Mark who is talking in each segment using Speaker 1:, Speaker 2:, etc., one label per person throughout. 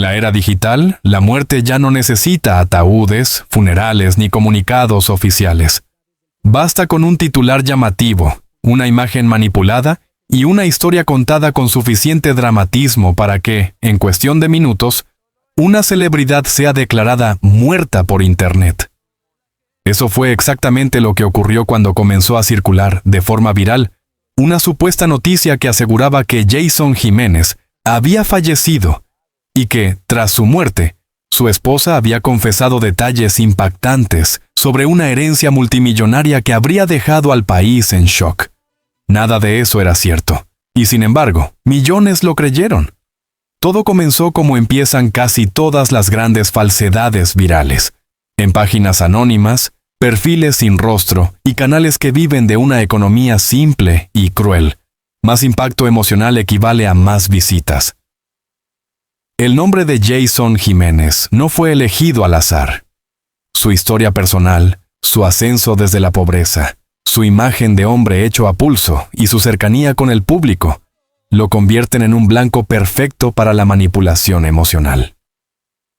Speaker 1: la era digital, la muerte ya no necesita ataúdes, funerales ni comunicados oficiales. Basta con un titular llamativo, una imagen manipulada y una historia contada con suficiente dramatismo para que, en cuestión de minutos, una celebridad sea declarada muerta por Internet. Eso fue exactamente lo que ocurrió cuando comenzó a circular, de forma viral, una supuesta noticia que aseguraba que Jason Jiménez había fallecido y que, tras su muerte, su esposa había confesado detalles impactantes sobre una herencia multimillonaria que habría dejado al país en shock. Nada de eso era cierto, y sin embargo, millones lo creyeron. Todo comenzó como empiezan casi todas las grandes falsedades virales, en páginas anónimas, perfiles sin rostro y canales que viven de una economía simple y cruel. Más impacto emocional equivale a más visitas. El nombre de Jason Jiménez no fue elegido al azar. Su historia personal, su ascenso desde la pobreza, su imagen de hombre hecho a pulso y su cercanía con el público lo convierten en un blanco perfecto para la manipulación emocional.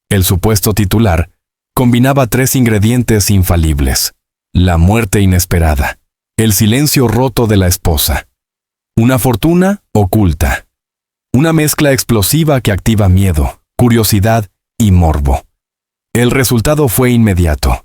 Speaker 1: El supuesto titular combinaba 3 ingredientes infalibles: la muerte inesperada, el silencio roto de la esposa, una fortuna oculta, una mezcla explosiva que activa miedo, curiosidad y morbo. El resultado fue inmediato: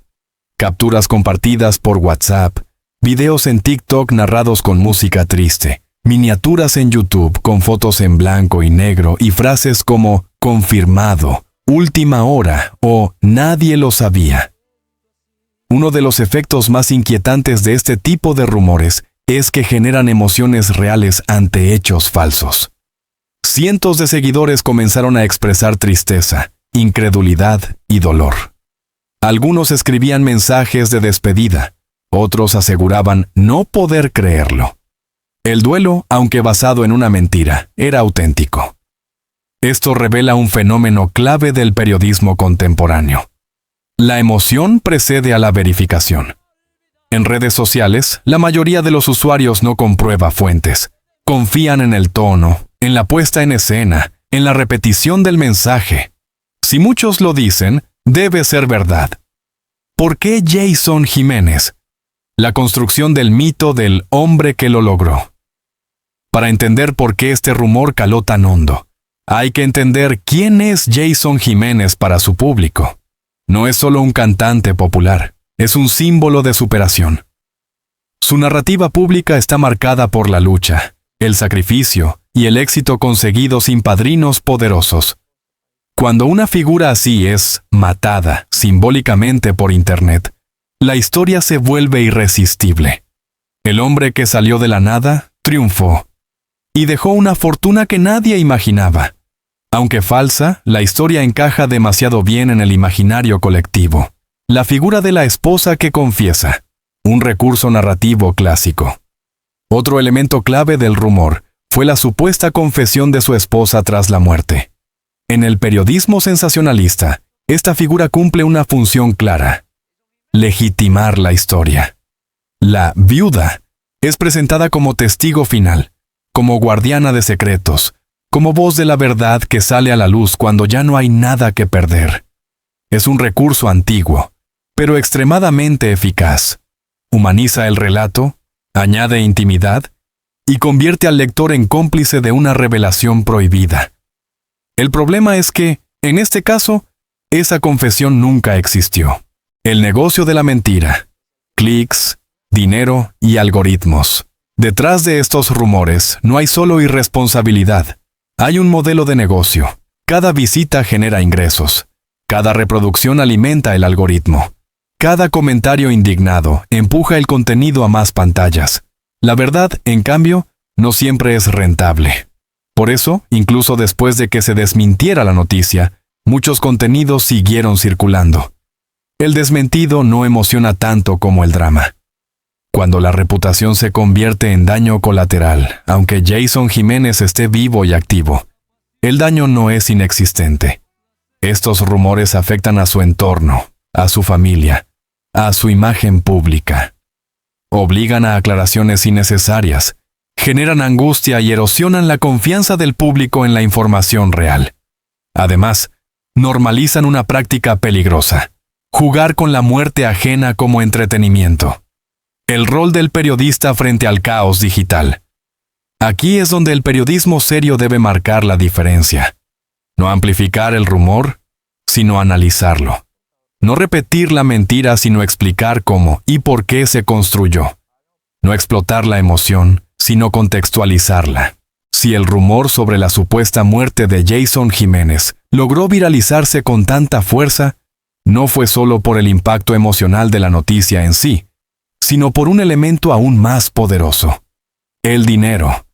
Speaker 1: capturas compartidas por WhatsApp, videos en TikTok narrados con música triste, miniaturas en YouTube con fotos en blanco y negro y frases como confirmado, última hora o nadie lo sabía. Uno de los efectos más inquietantes de este tipo de rumores es que generan emociones reales ante hechos falsos. Cientos de seguidores comenzaron a expresar tristeza, incredulidad y dolor. Algunos escribían mensajes de despedida, otros aseguraban no poder creerlo. El duelo, aunque basado en una mentira, era auténtico. Esto revela un fenómeno clave del periodismo contemporáneo. La emoción precede a la verificación. En redes sociales, la mayoría de los usuarios no comprueba fuentes. Confían en el tono, en la puesta en escena, en la repetición del mensaje. Si muchos lo dicen, debe ser verdad. ¿Por qué Jason Jiménez? La construcción del mito del hombre que lo logró. Para entender por qué este rumor caló tan hondo, hay que entender quién es Jason Jiménez para su público. No es solo un cantante popular, es un símbolo de superación. Su narrativa pública está marcada por la lucha, el sacrificio y el éxito conseguido sin padrinos poderosos. Cuando una figura así es matada simbólicamente por Internet, la historia se vuelve irresistible. El hombre que salió de la nada triunfó y dejó una fortuna que nadie imaginaba. Aunque falsa, la historia encaja demasiado bien en el imaginario colectivo. La figura de la esposa que confiesa, un recurso narrativo clásico. Otro elemento clave del rumor fue la supuesta confesión de su esposa tras la muerte. En el periodismo sensacionalista, esta figura cumple una función clara: legitimar la historia. La viuda es presentada como testigo final, como guardiana de secretos, como voz de la verdad que sale a la luz cuando ya no hay nada que perder. Es un recurso antiguo, pero extremadamente eficaz. Humaniza el relato, añade intimidad y convierte al lector en cómplice de una revelación prohibida. El problema es que, en este caso, esa confesión nunca existió. El negocio de la mentira, clics, dinero y algoritmos. Detrás de estos rumores no hay solo irresponsabilidad, hay un modelo de negocio. Cada visita genera ingresos. Cada reproducción alimenta el algoritmo. Cada comentario indignado empuja el contenido a más pantallas. La verdad, en cambio, no siempre es rentable. Por eso, incluso después de que se desmintiera la noticia, muchos contenidos siguieron circulando. El desmentido no emociona tanto como el drama. Cuando la reputación se convierte en daño colateral, aunque Jason Jiménez esté vivo y activo, el daño no es inexistente. Estos rumores afectan a su entorno, a su familia, a su imagen pública. Obligan a aclaraciones innecesarias, generan angustia y erosionan la confianza del público en la información real. Además, normalizan una práctica peligrosa: jugar con la muerte ajena como entretenimiento. El rol del periodista frente al caos digital. Aquí es donde el periodismo serio debe marcar la diferencia. No amplificar el rumor, sino analizarlo. No repetir la mentira, sino explicar cómo y por qué se construyó. No explotar la emoción, sino contextualizarla. Si el rumor sobre la supuesta muerte de Jason Jiménez logró viralizarse con tanta fuerza, no fue solo por el impacto emocional de la noticia en sí, sino por un elemento aún más poderoso: el dinero.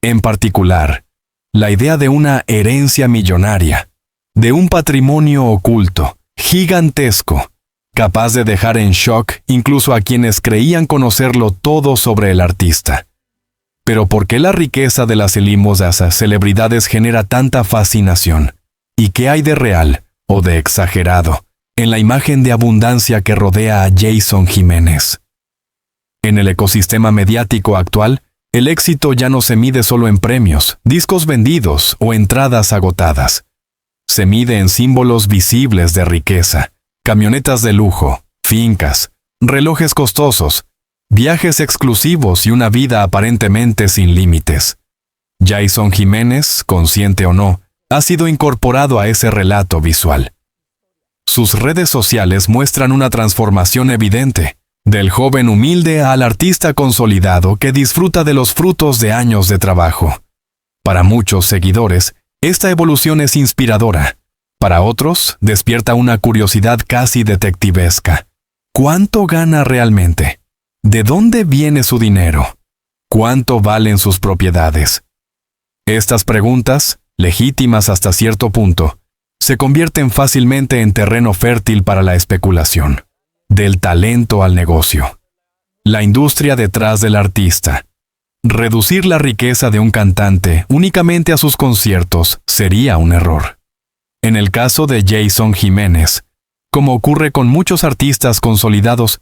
Speaker 1: En particular, la idea de una herencia millonaria, de un patrimonio oculto, gigantesco, capaz de dejar en shock incluso a quienes creían conocerlo todo sobre el artista. Pero ¿por qué la riqueza de las limosas celebridades genera tanta fascinación? ¿Y qué hay de real, o de exagerado, en la imagen de abundancia que rodea a Jason Jiménez? En el ecosistema mediático actual, el éxito ya no se mide solo en premios, discos vendidos o entradas agotadas. Se mide en símbolos visibles de riqueza: camionetas de lujo, fincas, relojes costosos, viajes exclusivos y una vida aparentemente sin límites. Jason Jiménez, consciente o no, ha sido incorporado a ese relato visual. Sus redes sociales muestran una transformación evidente, del joven humilde al artista consolidado que disfruta de los frutos de años de trabajo. Para muchos seguidores, esta evolución es inspiradora. Para otros, despierta una curiosidad casi detectivesca. ¿Cuánto gana realmente? ¿De dónde viene su dinero? ¿Cuánto valen sus propiedades? Estas preguntas, legítimas hasta cierto punto, se convierten fácilmente en terreno fértil para la especulación. Del talento al negocio. La industria detrás del artista. Reducir la riqueza de un cantante únicamente a sus conciertos sería un error. En el caso de Jason Jiménez, como ocurre con muchos artistas consolidados,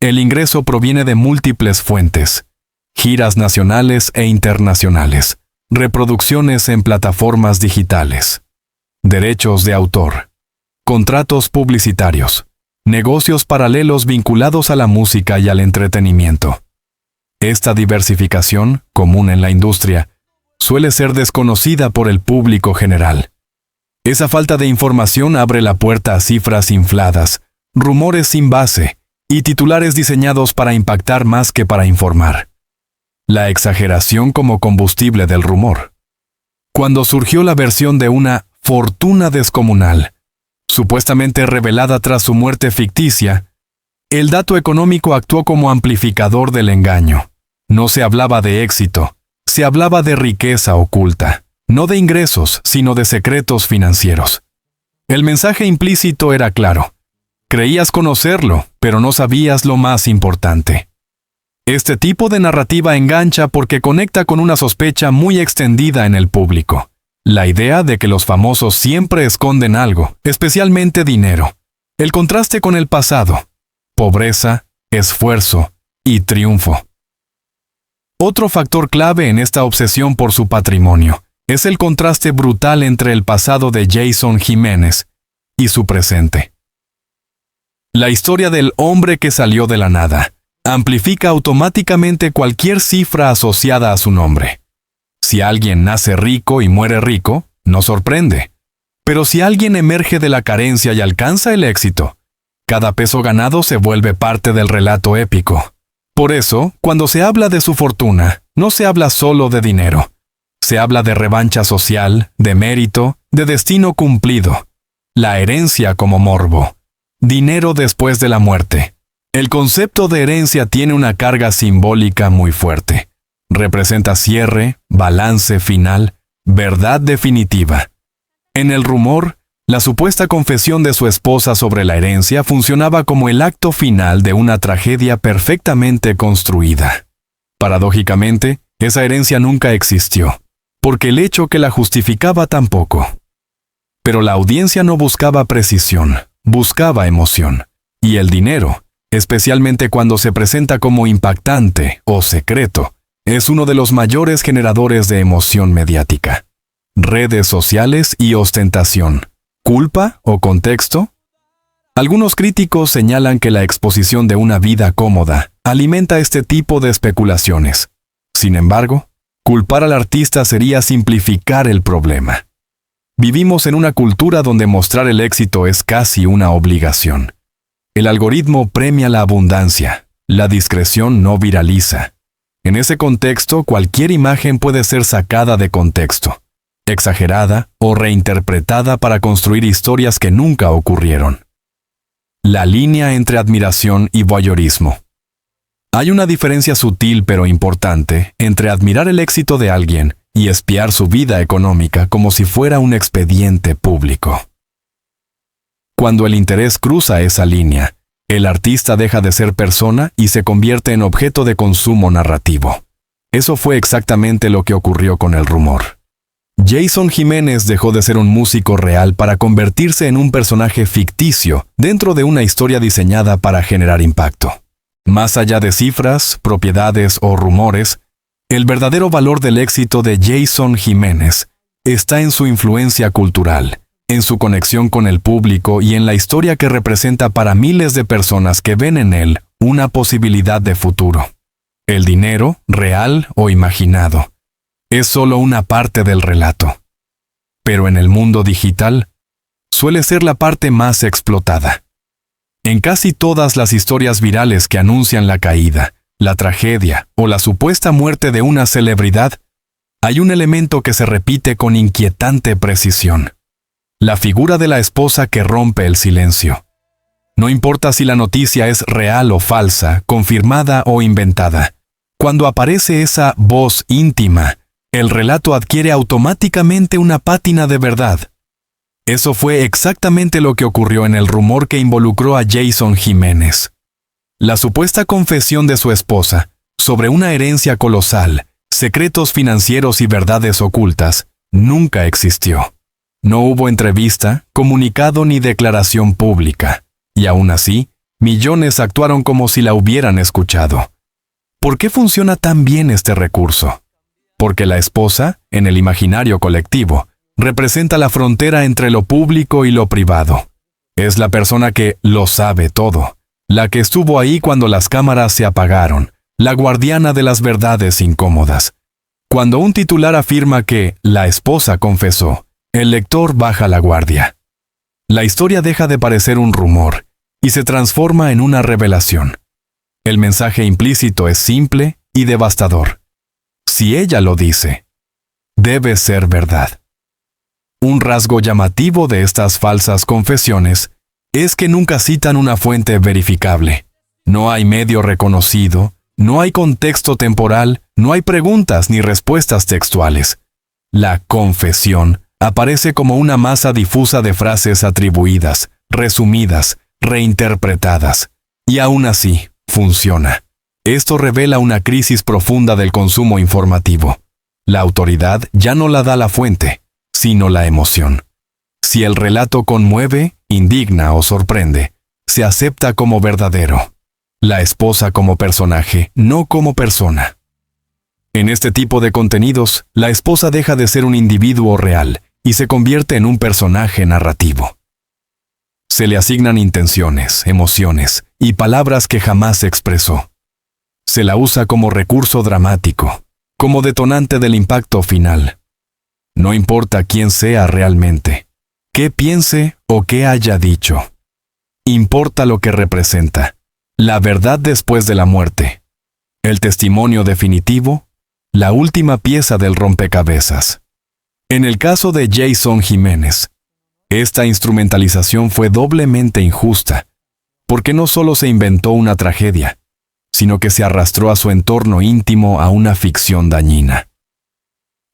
Speaker 1: el ingreso proviene de múltiples fuentes: giras nacionales e internacionales, reproducciones en plataformas digitales, derechos de autor, contratos publicitarios, negocios paralelos vinculados a la música y al entretenimiento. Esta diversificación, común en la industria, suele ser desconocida por el público general. Esa falta de información abre la puerta a cifras infladas, rumores sin base y titulares diseñados para impactar más que para informar. La exageración como combustible del rumor. Cuando surgió la versión de una fortuna descomunal, supuestamente revelada tras su muerte ficticia, el dato económico actuó como amplificador del engaño. No se hablaba de éxito, se hablaba de riqueza oculta, no de ingresos, sino de secretos financieros. El mensaje implícito era claro: creías conocerlo, pero no sabías lo más importante. Este tipo de narrativa engancha porque conecta con una sospecha muy extendida en el público: la idea de que los famosos siempre esconden algo, especialmente dinero. El contraste con el pasado: pobreza, esfuerzo y triunfo. Otro factor clave en esta obsesión por su patrimonio es el contraste brutal entre el pasado de Jason Jiménez y su presente. La historia del hombre que salió de la nada amplifica automáticamente cualquier cifra asociada a su nombre. Si alguien nace rico y muere rico, no sorprende. Pero si alguien emerge de la carencia y alcanza el éxito, cada peso ganado se vuelve parte del relato épico. Por eso, cuando se habla de su fortuna, no se habla solo de dinero. Se habla de revancha social, de mérito, de destino cumplido. La herencia como morbo. Dinero después de la muerte. El concepto de herencia tiene una carga simbólica muy fuerte. Representa cierre, balance final, verdad definitiva. En el rumor, la supuesta confesión de su esposa sobre la herencia funcionaba como el acto final de una tragedia perfectamente construida. Paradójicamente, esa herencia nunca existió, porque el hecho que la justificaba tampoco. Pero la audiencia no buscaba precisión, buscaba emoción. Y el dinero, especialmente cuando se presenta como impactante o secreto, es uno de los mayores generadores de emoción mediática. Redes sociales y ostentación. ¿Culpa o contexto? Algunos críticos señalan que la exposición de una vida cómoda alimenta este tipo de especulaciones. Sin embargo, culpar al artista sería simplificar el problema. Vivimos en una cultura donde mostrar el éxito es casi una obligación. El algoritmo premia la abundancia, la discreción no viraliza. En ese contexto, cualquier imagen puede ser sacada de contexto, exagerada o reinterpretada para construir historias que nunca ocurrieron. La línea entre admiración y voyeurismo. Hay una diferencia sutil pero importante entre admirar el éxito de alguien y espiar su vida económica como si fuera un expediente público. Cuando el interés cruza esa línea, el artista deja de ser persona y se convierte en objeto de consumo narrativo. Eso fue exactamente lo que ocurrió con el rumor. Jason Jiménez dejó de ser un músico real para convertirse en un personaje ficticio dentro de una historia diseñada para generar impacto. Más allá de cifras, propiedades o rumores, el verdadero valor del éxito de Jason Jiménez está en su influencia cultural, en su conexión con el público y en la historia que representa para miles de personas que ven en él una posibilidad de futuro. El dinero, real o imaginado, es solo una parte del relato. Pero en el mundo digital, suele ser la parte más explotada. En casi todas las historias virales que anuncian la caída, la tragedia o la supuesta muerte de una celebridad, hay un elemento que se repite con inquietante precisión: la figura de la esposa que rompe el silencio. No importa si la noticia es real o falsa, confirmada o inventada. Cuando aparece esa voz íntima, el relato adquiere automáticamente una pátina de verdad. Eso fue exactamente lo que ocurrió en el rumor que involucró a Jason Jiménez. La supuesta confesión de su esposa sobre una herencia colosal, secretos financieros y verdades ocultas nunca existió. No hubo entrevista, comunicado ni declaración pública, y aún así, millones actuaron como si la hubieran escuchado. ¿Por qué funciona tan bien este recurso? Porque la esposa, en el imaginario colectivo, representa la frontera entre lo público y lo privado. Es la persona que lo sabe todo, la que estuvo ahí cuando las cámaras se apagaron, la guardiana de las verdades incómodas. Cuando un titular afirma que la esposa confesó, el lector baja la guardia. La historia deja de parecer un rumor y se transforma en una revelación. El mensaje implícito es simple y devastador. Si ella lo dice, debe ser verdad. Un rasgo llamativo de estas falsas confesiones es que nunca citan una fuente verificable. No hay medio reconocido, no hay contexto temporal, no hay preguntas ni respuestas textuales. La confesión aparece como una masa difusa de frases atribuidas, resumidas, reinterpretadas. Y aún así, funciona. Esto revela una crisis profunda del consumo informativo. La autoridad ya no la da la fuente, sino la emoción. Si el relato conmueve, indigna o sorprende, se acepta como verdadero. La esposa como personaje, no como persona. En este tipo de contenidos, la esposa deja de ser un individuo real y se convierte en un personaje narrativo. Se le asignan intenciones, emociones y palabras que jamás expresó. Se la usa como recurso dramático, como detonante del impacto final. No importa quién sea realmente, qué piense o qué haya dicho. Importa lo que representa, la verdad después de la muerte, el testimonio definitivo, la última pieza del rompecabezas. En el caso de Jason Jiménez, esta instrumentalización fue doblemente injusta, porque no solo se inventó una tragedia, sino que se arrastró a su entorno íntimo a una ficción dañina.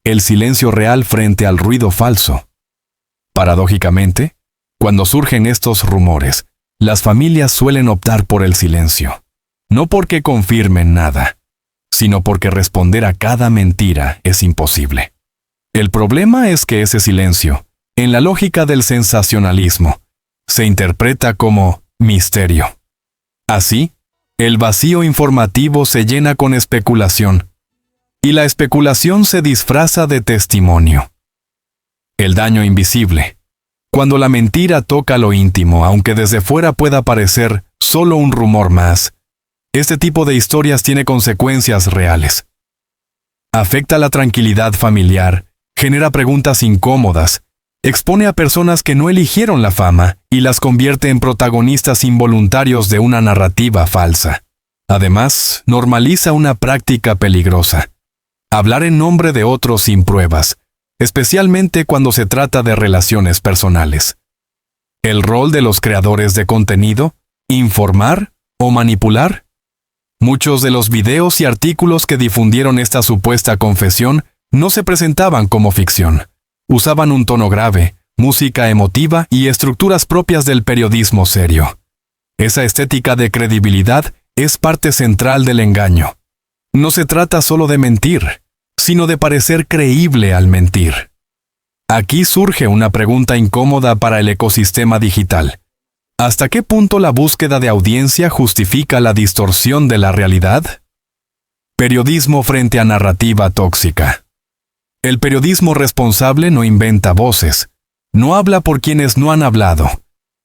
Speaker 1: El silencio real frente al ruido falso. Paradójicamente, cuando surgen estos rumores, las familias suelen optar por el silencio. No porque confirmen nada, sino porque responder a cada mentira es imposible. El problema es que ese silencio, en la lógica del sensacionalismo, se interpreta como misterio. Así, el vacío informativo se llena con especulación, y la especulación se disfraza de testimonio. El daño invisible, Cuando la mentira toca lo íntimo, aunque desde fuera pueda parecer solo un rumor más, este tipo de historias tiene consecuencias reales. Afecta la tranquilidad familiar, genera preguntas incómodas, expone a personas que no eligieron la fama y las convierte en protagonistas involuntarios de una narrativa falsa. Además, normaliza una práctica peligrosa: hablar en nombre de otros sin pruebas, especialmente cuando se trata de relaciones personales. ¿El rol de los creadores de contenido? ¿Informar o manipular? Muchos de los videos y artículos que difundieron esta supuesta confesión no se presentaban como ficción. Usaban un tono grave, música emotiva y estructuras propias del periodismo serio. Esa estética de credibilidad es parte central del engaño. No se trata solo de mentir, sino de parecer creíble al mentir. Aquí surge una pregunta incómoda para el ecosistema digital. ¿Hasta qué punto la búsqueda de audiencia justifica la distorsión de la realidad? Periodismo frente a narrativa tóxica. El periodismo responsable no inventa voces, no habla por quienes no han hablado,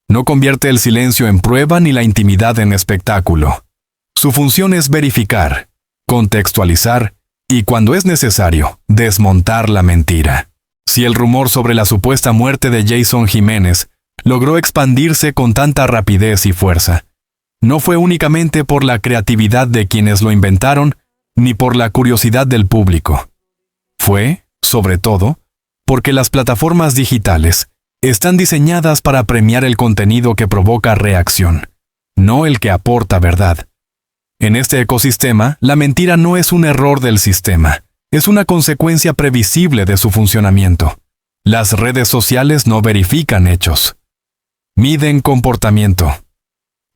Speaker 1: no convierte el silencio en prueba ni la intimidad en espectáculo. Su función es verificar, contextualizar y, cuando es necesario, desmontar la mentira. Si el rumor sobre la supuesta muerte de Jason Jiménez logró expandirse con tanta rapidez y fuerza, no fue únicamente por la creatividad de quienes lo inventaron, ni por la curiosidad del público. Fue, sobre todo, porque las plataformas digitales están diseñadas para premiar el contenido que provoca reacción, no el que aporta verdad. En este ecosistema, la mentira no es un error del sistema, es una consecuencia previsible de su funcionamiento. Las redes sociales no verifican hechos. Miden comportamiento.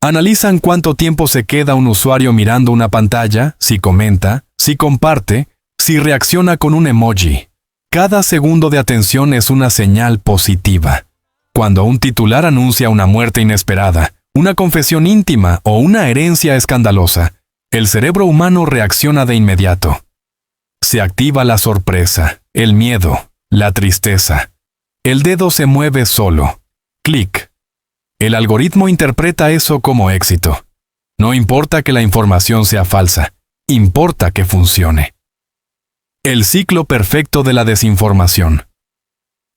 Speaker 1: Analizan cuánto tiempo se queda un usuario mirando una pantalla, si comenta, si comparte, si reacciona con un emoji. Cada segundo de atención es una señal positiva. Cuando un titular anuncia una muerte inesperada, una confesión íntima o una herencia escandalosa, el cerebro humano reacciona de inmediato. Se activa la sorpresa, el miedo, la tristeza. El dedo se mueve solo. Clic. El algoritmo interpreta eso como éxito. No importa que la información sea falsa, importa que funcione. El ciclo perfecto de la desinformación.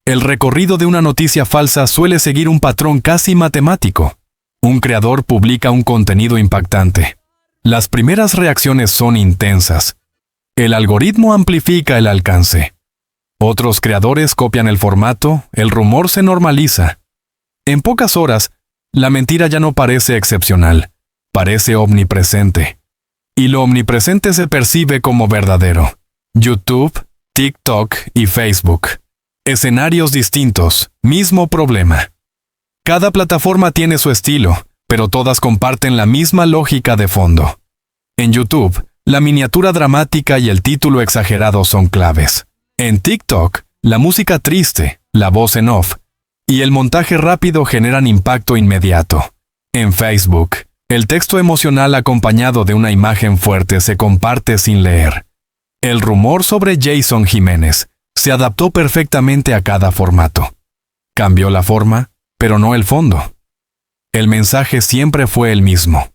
Speaker 1: El recorrido de una noticia falsa suele seguir un patrón casi matemático. Un creador publica un contenido impactante. Las primeras reacciones son intensas. El algoritmo amplifica el alcance. Otros creadores copian el formato, el rumor se normaliza. En pocas horas, la mentira ya no parece excepcional, parece omnipresente. Y lo omnipresente se percibe como verdadero. YouTube, TikTok y Facebook. Escenarios distintos, mismo problema. Cada plataforma tiene su estilo, pero todas comparten la misma lógica de fondo. En YouTube, la miniatura dramática y el título exagerado son claves. En TikTok, la música triste, la voz en off y el montaje rápido generan impacto inmediato. En Facebook, el texto emocional acompañado de una imagen fuerte se comparte sin leer. El rumor sobre Jason Jiménez se adaptó perfectamente a cada formato. Cambió la forma, pero no el fondo. El mensaje siempre fue el mismo.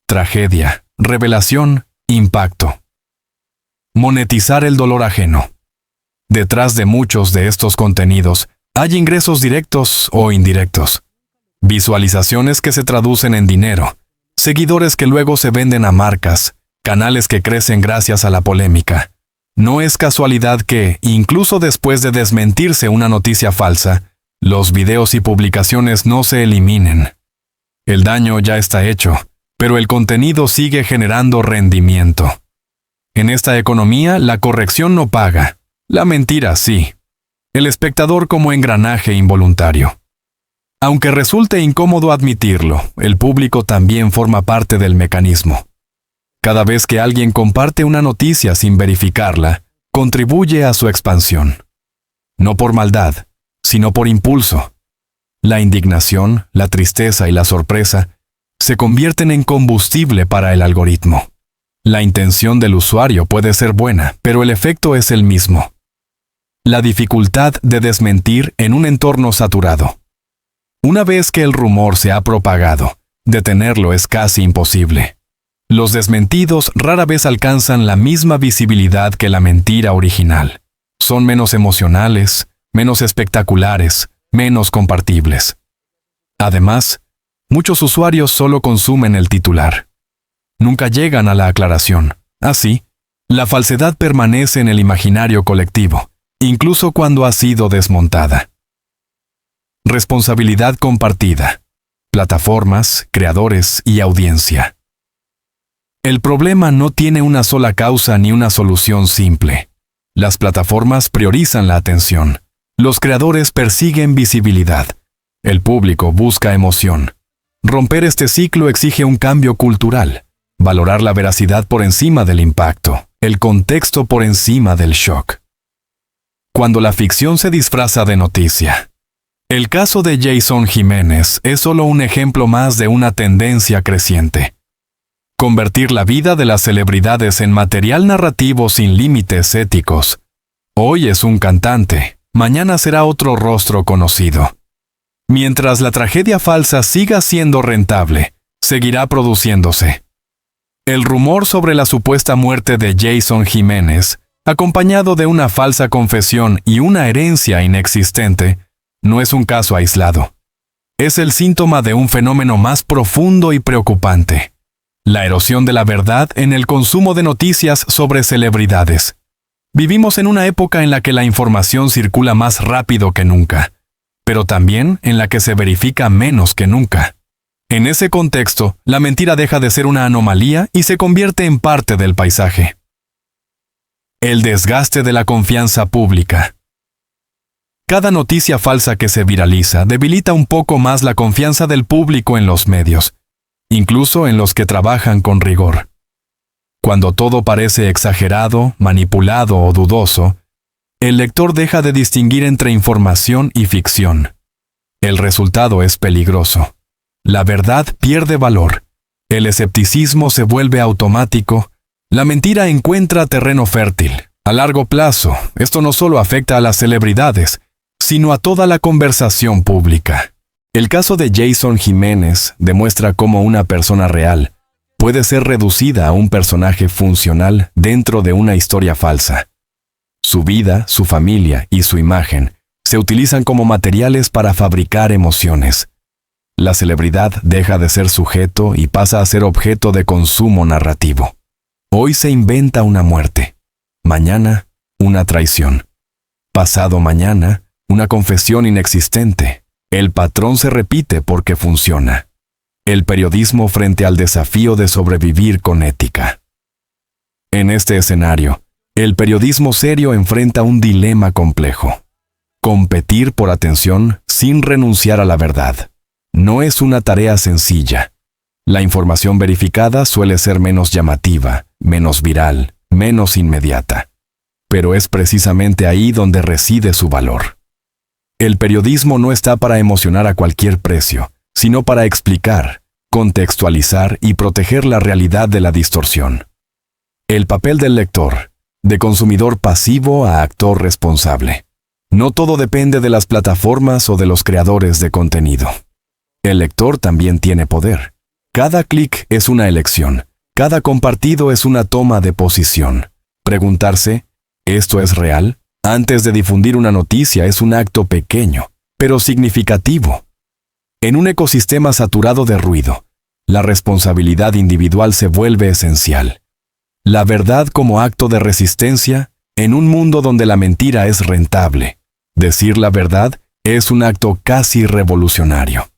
Speaker 1: Tragedia, revelación, impacto. Monetizar el dolor ajeno. Detrás de muchos de estos contenidos hay ingresos directos o indirectos. Visualizaciones que se traducen en dinero, seguidores que luego se venden a marcas, canales que crecen gracias a la polémica. No es casualidad que, incluso después de desmentirse una noticia falsa, los videos y publicaciones no se eliminen. El daño ya está hecho, pero el contenido sigue generando rendimiento. En esta economía, la corrección no paga, la mentira sí. El espectador como engranaje involuntario. Aunque resulte incómodo admitirlo, el público también forma parte del mecanismo. Cada vez que alguien comparte una noticia sin verificarla, contribuye a su expansión. No por maldad, sino por impulso. La indignación, la tristeza y la sorpresa se convierten en combustible para el algoritmo. La intención del usuario puede ser buena, pero el efecto es el mismo. La dificultad de desmentir en un entorno saturado. Una vez que el rumor se ha propagado, detenerlo es casi imposible. Los desmentidos rara vez alcanzan la misma visibilidad que la mentira original. Son menos emocionales, menos espectaculares, menos compartibles. Además, muchos usuarios solo consumen el titular. Nunca llegan a la aclaración. Así, la falsedad permanece en el imaginario colectivo, incluso cuando ha sido desmontada. Responsabilidad compartida. Plataformas, creadores y audiencia. El problema no tiene una sola causa ni una solución simple. Las plataformas priorizan la atención. Los creadores persiguen visibilidad. El público busca emoción. Romper este ciclo exige un cambio cultural. Valorar la veracidad por encima del impacto. El contexto por encima del shock. Cuando la ficción se disfraza de noticia. El caso de Jason Jiménez es solo un ejemplo más de una tendencia creciente. Convertir la vida de las celebridades en material narrativo sin límites éticos. Hoy es un cantante, mañana será otro rostro conocido. Mientras la tragedia falsa siga siendo rentable, seguirá produciéndose. El rumor sobre la supuesta muerte de Jason Jiménez, acompañado de una falsa confesión y una herencia inexistente, no es un caso aislado. Es el síntoma de un fenómeno más profundo y preocupante. La erosión de la verdad en el consumo de noticias sobre celebridades. Vivimos en una época en la que la información circula más rápido que nunca, pero también en la que se verifica menos que nunca. En ese contexto, la mentira deja de ser una anomalía y se convierte en parte del paisaje. El desgaste de la confianza pública. Cada noticia falsa que se viraliza debilita un poco más la confianza del público en los medios, incluso en los que trabajan con rigor. Cuando todo parece exagerado, manipulado o dudoso, el lector deja de distinguir entre información y ficción. El resultado es peligroso. La verdad pierde valor, el escepticismo se vuelve automático, la mentira encuentra terreno fértil. A largo plazo, esto no solo afecta a las celebridades, sino a toda la conversación pública. El caso de Jason Jiménez demuestra cómo una persona real puede ser reducida a un personaje funcional dentro de una historia falsa. Su vida, su familia y su imagen se utilizan como materiales para fabricar emociones. La celebridad deja de ser sujeto y pasa a ser objeto de consumo narrativo. Hoy se inventa una muerte. Mañana, una traición. Pasado mañana, una confesión inexistente. El patrón se repite porque funciona. El periodismo frente al desafío de sobrevivir con ética. En este escenario, el periodismo serio enfrenta un dilema complejo. Competir por atención sin renunciar a la verdad. No es una tarea sencilla. La información verificada suele ser menos llamativa, menos viral, menos inmediata. Pero es precisamente ahí donde reside su valor. El periodismo no está para emocionar a cualquier precio, sino para explicar, contextualizar y proteger la realidad de la distorsión. El papel del lector, de consumidor pasivo a actor responsable. No todo depende de las plataformas o de los creadores de contenido. El lector también tiene poder. Cada clic es una elección, cada compartido es una toma de posición. Preguntarse, ¿esto es real? Antes de difundir una noticia es un acto pequeño, pero significativo. En un ecosistema saturado de ruido, la responsabilidad individual se vuelve esencial. La verdad como acto de resistencia en un mundo donde la mentira es rentable. Decir la verdad es un acto casi revolucionario.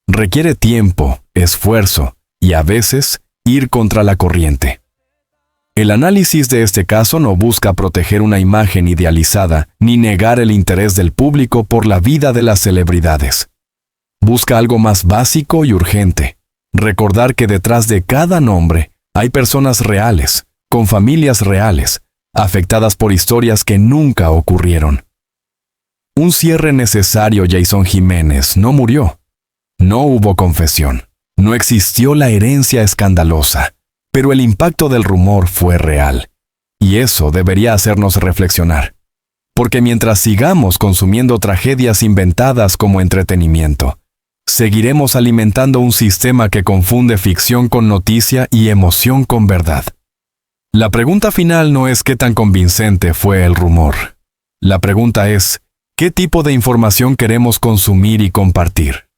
Speaker 1: Requiere tiempo, esfuerzo y a veces ir contra la corriente. El análisis de este caso no busca proteger una imagen idealizada ni negar el interés del público por la vida de las celebridades. Busca algo más básico y urgente, recordar que detrás de cada nombre hay personas reales, con familias reales, afectadas por historias que nunca ocurrieron. Un cierre necesario. Jason Jiménez no murió. No hubo confesión. No existió la herencia escandalosa. Pero el impacto del rumor fue real. Y eso debería hacernos reflexionar. porque mientras sigamos consumiendo tragedias inventadas como entretenimiento, seguiremos alimentando un sistema que confunde ficción con noticia y emoción con verdad. La pregunta final no es qué tan convincente fue el rumor. La pregunta es, ¿qué tipo de información queremos consumir y compartir?